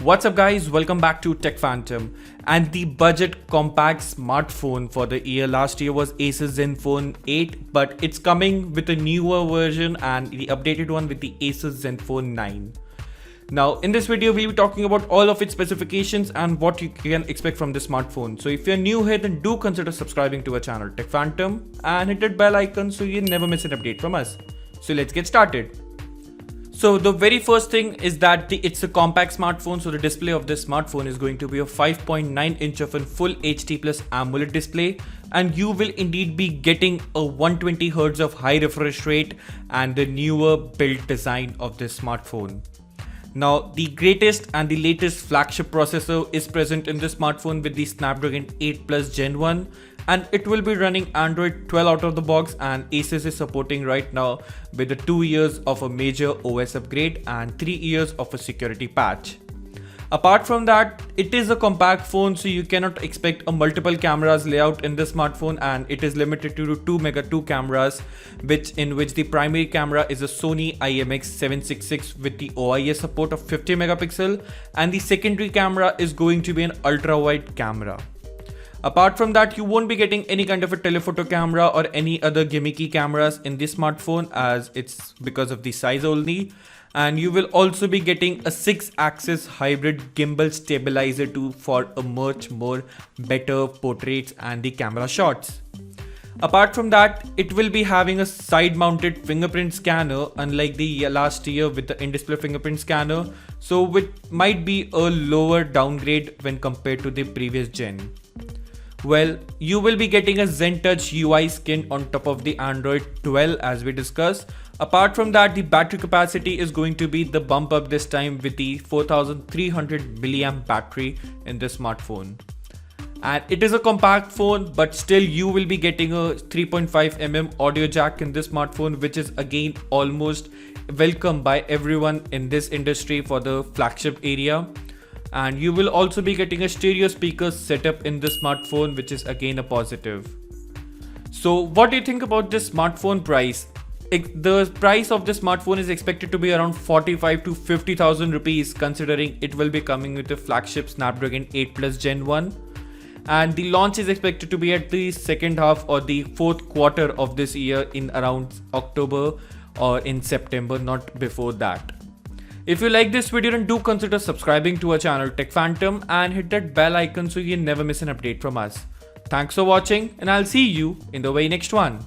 What's up guys, welcome back to Tech Phantom. And the budget compact smartphone for the year last year was ASUS Zenfone 8, but it's coming with a newer version and the updated one with the ASUS Zenfone 9. Now in this video we'll be talking about all of its specifications and what you can expect from this smartphone. So if you're new here, then do consider subscribing to our channel Tech Phantom and hit that bell icon so you never miss an update from us. So let's get started. So the very first thing is that it's a compact smartphone, so the display of this smartphone is going to be a 5.9 inch of a full HD plus AMOLED display, and you will indeed be getting a 120Hz of high refresh rate and the newer build design of this smartphone. Now the greatest and the latest flagship processor is present in this smartphone with the Snapdragon 8 Plus Gen 1, and it will be running Android 12 out of the box, and ASUS is supporting right now with the 2 years of a major OS upgrade and 3 years of a security patch. Apart from that, it is a compact phone, so you cannot expect a multiple cameras layout in this smartphone, and it is limited to 2 cameras, in which the primary camera is a Sony IMX766 with the OIS support of 50 megapixel, and the secondary camera is going to be an ultra wide camera. Apart from that, you won't be getting any kind of a telephoto camera or any other gimmicky cameras in this smartphone, as it's because of the size only. And you will also be getting a 6-axis hybrid gimbal stabilizer for a much more better portraits and the camera shots. Apart from that, it will be having a side mounted fingerprint scanner, unlike the last year with the in-display fingerprint scanner, so it might be a lower downgrade when compared to the previous gen. Well, you will be getting a ZenTouch UI skin on top of the Android 12 as we discussed. Apart from that, the battery capacity is going to be the bump up this time with the 4300 mAh battery in this smartphone. And it is a compact phone, but still you will be getting a 3.5mm audio jack in this smartphone, which is again almost welcome by everyone in this industry for the flagship area. And you will also be getting a stereo speaker setup in this smartphone, which is again a positive. So what do you think about this smartphone price? The price of this smartphone is expected to be around 45 to 50,000 rupees, considering it will be coming with the flagship Snapdragon 8 Plus Gen 1. And the launch is expected to be at the second half or the fourth quarter of this year in around October or in September, not before that. If you like this video, then do consider subscribing to our channel Tech Phantom and hit that bell icon so you never miss an update from us. Thanks for watching, and I'll see you in the very next one.